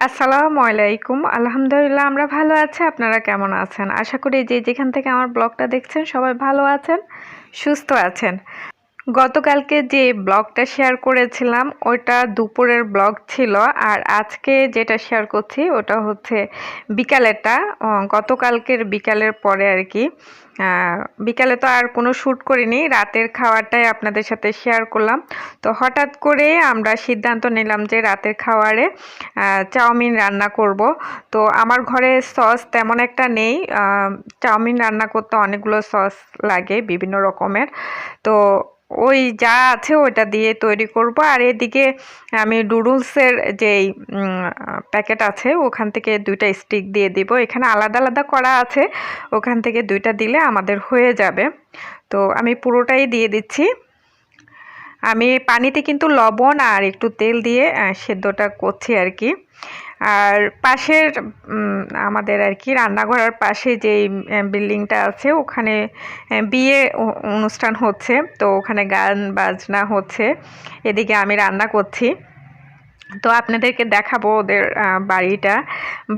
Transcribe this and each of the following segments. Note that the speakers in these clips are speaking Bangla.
আসসালামু আলাইকুম। আলহামদুলিল্লাহ আমরা ভালো আছি। আপনারা কেমন আছেন? আশা করি যে যেখান থেকে আমার ব্লগটা দেখছেন সবাই ভালো আছেন, সুস্থ আছেন। গতকালকে যে ব্লগটা শেয়ার করেছিলাম ওটা দুপুরের ব্লগ ছিল, আর আজকে যেটা শেয়ার করছি ওটা হচ্ছে বিকালেরটা। গতকালকের বিকালের পরে আর কি। বিকালে তো আর কোনো শ্যুট করিনি, রাতের খাওয়ারটাই আপনাদের সাথে শেয়ার করলাম। তো হঠাৎ করে আমরা সিদ্ধান্ত নিলাম যে রাতের খাওয়ারে চাউমিন রান্না করব। তো আমার ঘরে সস তেমন একটা নেই। চাউমিন রান্না করতে অনেকগুলো সস লাগে বিভিন্ন রকমের। তো ওই যা আছে ওটা দিয়ে তৈরি করব। আর এদিকে আমি নুডলসের যেই প্যাকেট আছে ওখান থেকে 2টা স্টিক দিয়ে দিব। এখানে আলাদা আলাদা করা আছে, ওখান থেকে 2টা দিলে আমাদের হয়ে যাবে। তো আমি পুরোটাই দিয়ে দিচ্ছি। আমি পানিতে কিন্তু লবণ আর একটু তেল দিয়ে সেদ্ধটা করছি আর কি। আর পাশের আমাদের আর কি রান্নাঘরের পাশে যেই বিল্ডিংটা আছে ওখানে বিয়ে অনুষ্ঠান হচ্ছে, তো ওখানে গান বাজনা হচ্ছে, এদিকে আমি রান্না করছি। তো আপনাদেরকে দেখাবো ওদের বাড়িটা।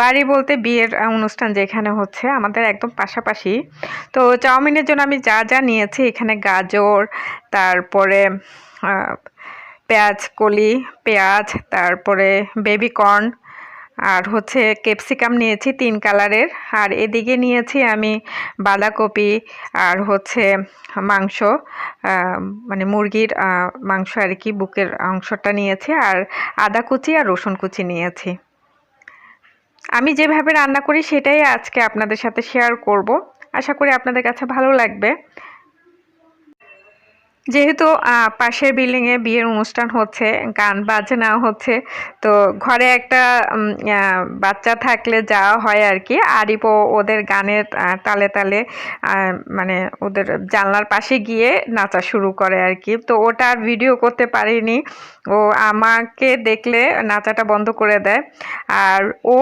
বাড়ি বলতে বিয়ের অনুষ্ঠান যেখানে হচ্ছে আমাদের একদম পাশাপাশি। তো চাউমিনের জন্য আমি যা যা নিয়েছি, এখানে গাজর, তারপরে পেঁয়াজ কলি, পেঁয়াজ, তারপরে বেবিকর্ন, আর হচ্ছে ক্যাপসিকাম নিয়েছি 3 কালারের। আর এদিকে নিয়েছি আমি বাঁধাকপি, আর হচ্ছে মাংস, মানে মুরগির মাংস আর কি, বুকের অংশটা নিয়েছি, আর আদা কুচি আর রসুন কুচি নিয়েছি। আমি যেভাবে রান্না করি সেটাই আজকে আপনাদের সাথে শেয়ার করব। আশা করি আপনাদের কাছে ভালো লাগবে। যেহেতু পাশের বিল্ডিংয়ে বিয়ের অনুষ্ঠান হচ্ছে, গান বাজনা হচ্ছে, তো ঘরে একটা বাচ্চা থাকলে যাওয়া হয় আর কি। আরিফও ওদের গানের তালে তালে মানে ওদের জানলার পাশে গিয়ে নাচা শুরু করে আর কি। তো ওটা আর ভিডিও করতে পারিনি, ও আমাকে দেখলে নাচাটা বন্ধ করে দেয়। আর ও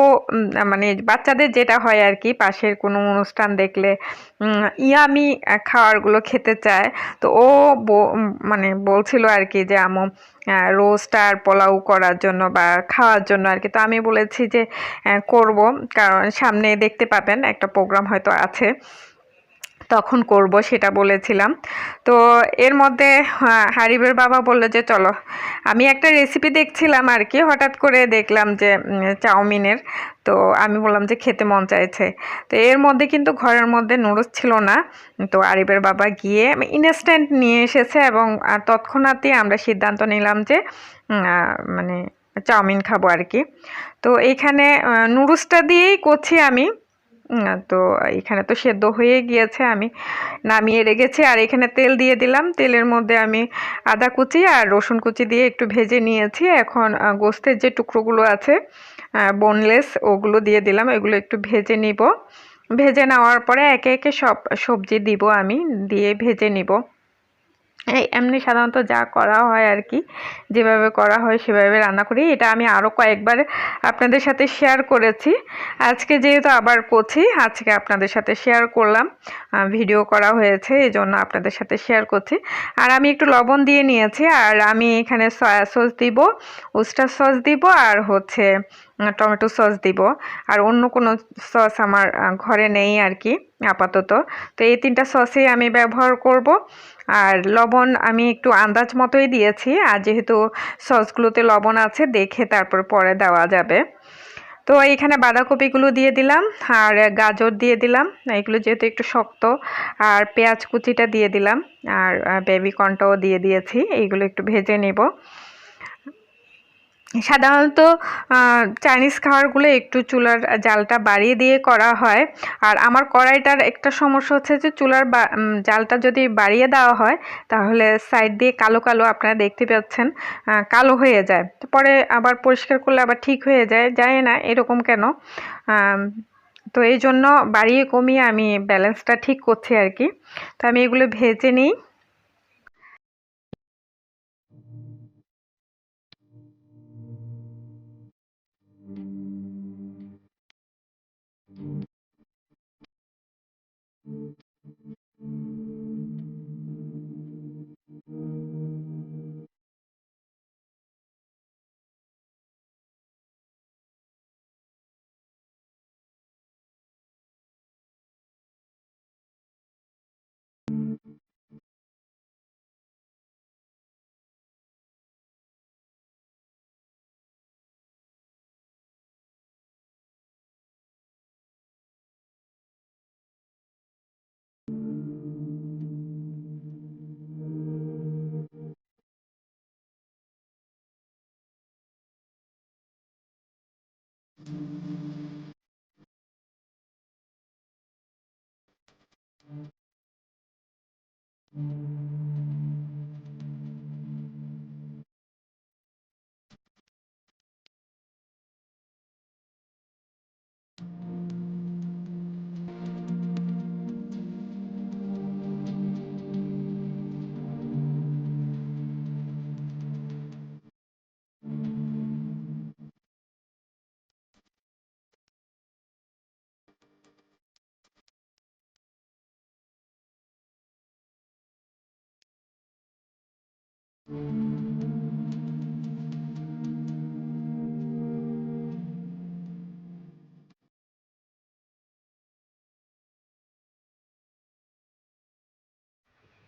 মানে বাচ্চাদের যেটা হয় আর কি, পাশের কোনো অনুষ্ঠান দেখলে ইয়ামি খাবারগুলো খেতে চায়। তো ও মানে বলছিল আর কি যে আম্মু রোস্ট আর পোলাও করার জন্য বা খাওয়ার জন্য আর কি। তো আমি বলেছি যে করব, কারণ সামনে দেখতে পাবেন একটা প্রোগ্রাম হয়তো আছে, তখন করব, সেটা বলেছিলাম। তো এর মধ্যে হারিবের বাবা বললো যে চলো। আমি একটা রেসিপি দেখছিলাম আর কি, হঠাৎ করে দেখলাম যে চাউমিনের। তো আমি বললাম যে খেতে মন চাইছে। তো এর মধ্যে কিন্তু ঘরের মধ্যে নুডলস ছিল না। তো আরিবের বাবা গিয়ে ইনস্ট্যান্ট নিয়ে এসেছে, এবং তৎক্ষণাৎই আমরা সিদ্ধান্ত নিলাম যে মানে চাউমিন খাবো আর কি। তো এইখানে নুডলসটা দিয়েই করছি আমি। তো এখানে তো সেদ্ধ হয়ে গিয়েছে, আমি নামিয়ে রেখেছি। আর এখানে তেল দিয়ে দিলাম, তেলের মধ্যে আমি আদা কুচি আর রসুন কুচি দিয়ে একটু ভেজে নিয়েছি। এখন গোস্তের যে টুকরোগুলো আছে বোনলেস, ওগুলো দিয়ে দিলাম, এগুলো একটু ভেজে নিব। ভেজে নেওয়ার পরে একে একে সব সবজি দিব, আমি দিয়ে ভেজে নিব। এই এমনি সাধারণত যা করা হয় আর কি, যেভাবে করা হয় সেভাবে রান্না করি। এটা আমি আরও কয়েকবার আপনাদের সাথে শেয়ার করেছি। আজকে যেহেতু আবার করছি, আজকে আপনাদের সাথে শেয়ার করলাম, ভিডিও করা হয়েছে এই জন্য আপনাদের সাথে শেয়ার করছি। আর আমি একটু লবণ দিয়ে নিয়েছি, আর আমি এখানে সয়া সস দিব, উস্টার সস দিব, আর হচ্ছে টমেটো সস দিব। আর অন্য কোনো সস আমার ঘরে নেই আর কি আপাতত। তো এই 3টা সসই আমি ব্যবহার করব। আর লবণ আমি একটু আন্দাজ মতোই দিয়েছি, আর যেহেতু সসগুলোতে লবণ আছে দেখে তারপর পরে দেওয়া যাবে। তো এইখানে বাঁধাকপিগুলো দিয়ে দিলাম, আর গাজর দিয়ে দিলাম, এগুলো যেহেতু একটু শক্ত, আর পেঁয়াজ কুচিটা দিয়ে দিলাম, আর বেবিকর্নটাও দিয়ে দিয়েছি। এইগুলো একটু ভেজে নেব। সাধারণত চাইনিজ খাবারগুলো একটু চুলার জালটা বাড়িয়ে দিয়ে করা হয়। আর আমার কড়াইটার একটা সমস্যা হচ্ছে যে চুলার জালটা যদি বাড়িয়ে দেওয়া হয় তাহলে সাইড দিয়ে কালো কালো আপনারা দেখতে পাচ্ছেন, কালো হয়ে যায়। পরে আবার পরিষ্কার করলে আবার ঠিক হয়ে যায়, জানি না এরকম কেন। তো এই জন্য বাড়িয়ে কমিয়ে আমি ব্যালেন্সটা ঠিক করছি আর কি। তো আমি এগুলো ভেজে নিই।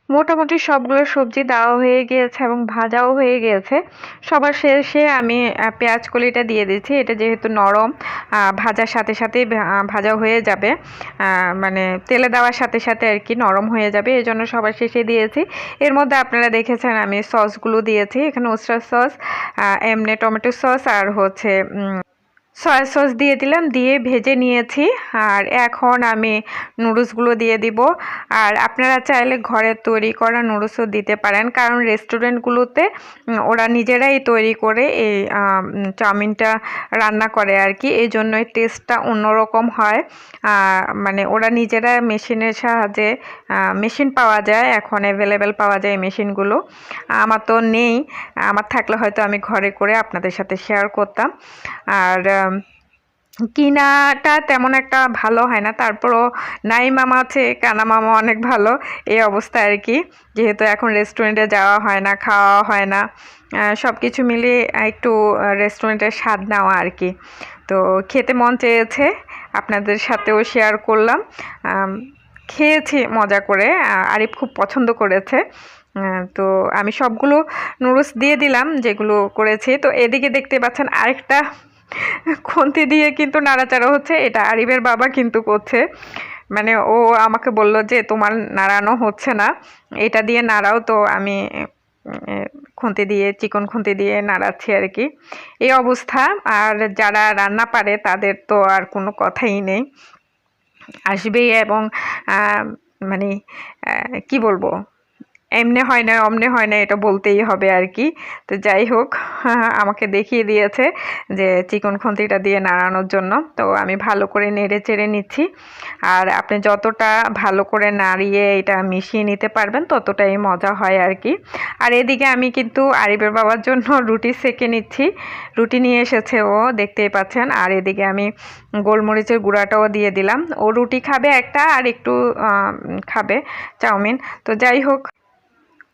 মোটামুটি সবগুলো সবজি দেওয়া হয়ে গিয়েছে এবং ভাজাও হয়ে গিয়েছে। সবার শেষে আমি পেঁয়াজ কলিটা দিয়ে দিচ্ছি। এটা যেহেতু নরম, ভাজার সাথে সাথেই ভাজা হয়ে যাবে, মানে তেলে দেওয়ার সাথে সাথে আর কি নরম হয়ে যাবে, এই জন্য সবার শেষে দিয়েছি। এর মধ্যে আপনারা দেখেছেন আমি সসগুলো দিয়েছি, এখানে উস্তার সস, এমনি টমেটো সস আর হচ্ছে সয়া সস দিয়ে দিলাম, দিয়ে ভেজে নিয়েছি। আর এখন আমি নুডলসগুলো দিয়ে দিব। আর আপনারা চাইলে ঘরে তৈরি করা নুডলসও দিতে পারেন, কারণ রেস্টুরেন্টগুলোতে ওরা নিজেরাই তৈরি করে এই চাউমিনটা রান্না করে আর কি, এই জন্যই টেস্টটা অন্যরকম হয়। মানে ওরা নিজেরা মেশিনের সাহায্যে, মেশিন পাওয়া যায় এখন, অ্যাভেলেবেল পাওয়া যায় এই মেশিনগুলো। আমার তো নেই, আমার থাকলে হয়তো আমি ঘরে করে আপনাদের সাথে শেয়ার করতাম। আর কিনাটা তেমন একটা ভালো হয় না, তারপরও নাই মামা আছে, কানা মামা অনেক ভালো, এই অবস্থা আর কি। যেহেতু এখন রেস্টুরেন্টে যাওয়া হয় না, খাওয়া হয় না, সব কিছু মিলিয়ে একটু রেস্টুরেন্টের স্বাদ নেওয়া আর কি। তো খেতে মন চেয়েছে, আপনাদের সাথেও শেয়ার করলাম। খেয়েছি মজা করে, আরিফ খুব পছন্দ করেছে। তো আমি সবগুলো নুডলস দিয়ে দিলাম যেগুলো করেছি। তো এদিকে দেখতে পাচ্ছেন আরেকটা খুন্তি দিয়ে কিন্তু নাড়াচাড়া হচ্ছে, এটা আরিফের বাবা কিন্তু করছে। মানে ও আমাকে বলল যে তোমার নাড়ানো হচ্ছে না, এটা দিয়ে নাড়াও। তো আমি খুন্তি দিয়ে, চিকন খুন্তি দিয়ে নাড়াচ্ছি আর কি, এই অবস্থা। আর যারা রান্না পারে তাদের তো আর কোনো কথাই নেই, আসবেই। এবং মানে কি বলবো, এমনে হয় না অমনে হয় না, এটা বলতেই হবে আর কি। তো যাই হোক, আমাকে দেখিয়ে দিয়েছে যে চিকন খুন্তিটা দিয়ে নাড়ানোর জন্য। তো আমি ভালো করে নেড়ে চেড়ে নিচ্ছি। আর আপনি যতটা ভালো করে নাড়িয়ে এটা মিশিয়ে নিতে পারবেন ততটাই মজা হয় আর কি। আর এদিকে আমি কিন্তু আরিফের বাবার জন্য রুটি সেঁকে নিচ্ছি। রুটি নিয়ে এসেছে ও, দেখতেই পাচ্ছেন। আর এদিকে আমি গোলমরিচের গুঁড়াটাও দিয়ে দিলাম। ও রুটি খাবে একটা, আর একটু খাবে চাউমিন। তো যাই হোক,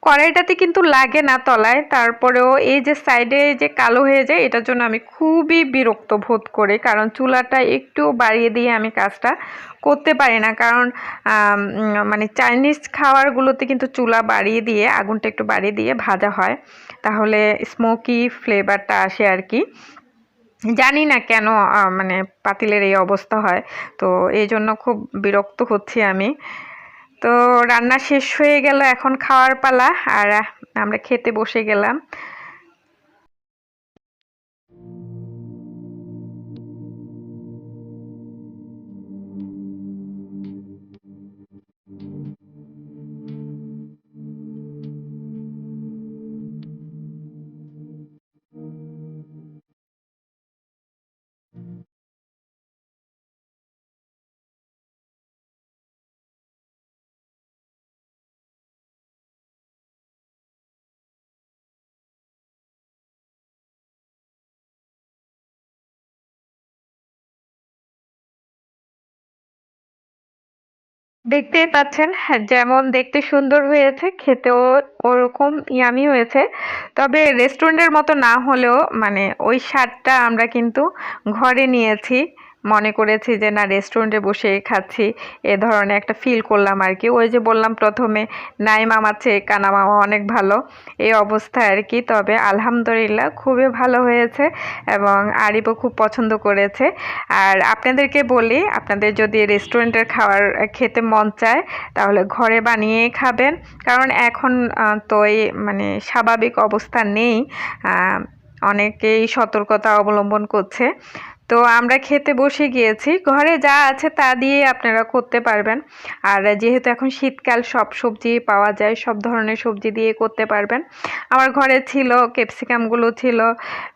কড়াইটাতে কিন্তু লাগে না তলায়, তারপরেও এই যে সাইডে যে কালো হয়ে যায়, এটার জন্য আমি খুবই বিরক্ত বোধ করি। কারণ চুলাটা একটু বাড়িয়ে দিয়ে আমি কাজটা করতে পারি না, কারণ মানে চাইনিজ খাবারগুলোতে কিন্তু চুলা বাড়িয়ে দিয়ে, আগুনটা একটু বাড়িয়ে দিয়ে ভাজা হয়, তাহলে স্মোকি ফ্লেভারটা আসে আর কি। জানি না কেন মানে পাতিলের এই অবস্থা হয়। তো এই জন্য খুব বিরক্ত হচ্ছি আমি। তো রান্না শেষ হয়ে গেল, এখন খাওয়ার পালা। আর আমরা খেতে বসে গেলাম। দেখতেই পাচ্ছেন, হ্যাঁ, যেমন দেখতে সুন্দর হয়েছে, খেতেও ওরকম ইয়ামি হয়েছে। তবে রেস্টুরেন্টের মতো না হলেও মানে ওই স্বাদটা আমরা কিন্তু ঘরে নিয়েছি, মনে করেছি যে না রেস্টুরেন্টে বসে খাচ্ছি, এ ধরনের একটা ফিল করলাম আর কি। ওই যে বললাম প্রথমে, নাই মামার চেয়ে কানা মামা অনেক ভালো, এই অবস্থায় আর কি। তবে আলহামদুলিল্লাহ খুবই ভালো হয়েছে এবং আরিফও খুব পছন্দ করেছে। আর আপনাদেরকে বলি, আপনাদের যদি রেস্টুরেন্টের খাবার খেতে মন চায় তাহলে ঘরে বানিয়েই খাবেন, কারণ এখন তো এই মানে স্বাভাবিক অবস্থা নেই, অনেকেই সতর্কতা অবলম্বন করছে। তো আমরা খেতে বসে গিয়েছি। ঘরে যা আছে তা দিয়ে আপনারা করতে পারবেন। আর যেহেতু এখন শীতকাল সব সবজি পাওয়া যায়, সব ধরনের সবজি দিয়ে করতে পারবেন। আমার ঘরে ছিল, ক্যাপসিকামগুলো ছিল,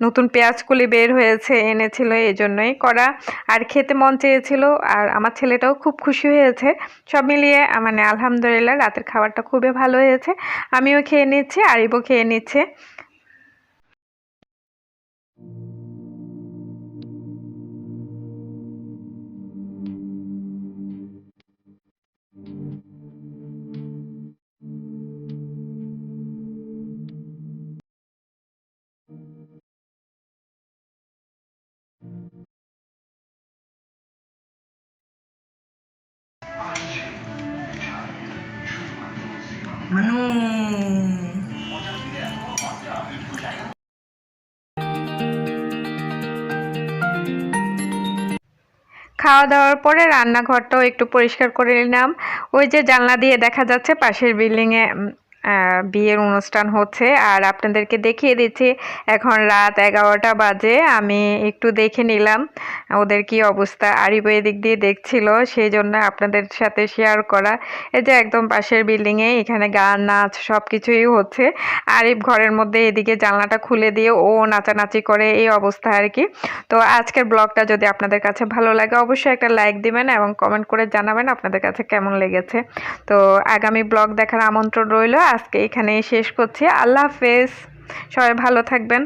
নতুন পেঁয়াজকলি বের হয়েছে এনেছিল, এজন্যই করা। আর খেতে মন চেয়েছিল, আর আমার ছেলেটাও খুব খুশি হয়েছে। সব মিলিয়ে মানে আলহামদুলিল্লাহ রাতের খাবারটা খুবই ভালো হয়েছে। আমিও খেয়ে নিচ্ছি, আরিবও খেয়ে নিচ্ছে। মানু খাওয়া দাওয়ার পরে রান্নাঘরটাও একটু পরিষ্কার করে নিলাম। ওই যে জানলা দিয়ে দেখা যাচ্ছে পাশের বিল্ডিংয়ে বিয়ের অনুষ্ঠান হচ্ছে। আর আপনাদেরকে দেখিয়ে দিচ্ছি, এখন রাত 11টা বাজে। আমি একটু দেখে নিলাম ওদের কি অবস্থা। আরিব এদিক দিয়ে দেখছিল, সেই জন্য আপনাদের সাথে শেয়ার করা। এই যে একদম পাশের বিল্ডিংয়ে এখানে গান নাচ সব কিছুই হচ্ছে। আরিব ঘরের মধ্যে এদিকে জানলাটা খুলে দিয়ে ও নাচানাচি করে, এই অবস্থা আর কি। তো আজকের ব্লগটা যদি আপনাদের কাছে ভালো লাগে অবশ্যই একটা লাইক দিবেন এবং কমেন্ট করে জানাবেন আপনাদের কাছে কেমন লেগেছে। তো আগামী ব্লগ দেখার আমন্ত্রণ রইল। আজকে এখানেই শেষ করছি। আল্লাহ হাফেজ, সবাই ভালো থাকবেন।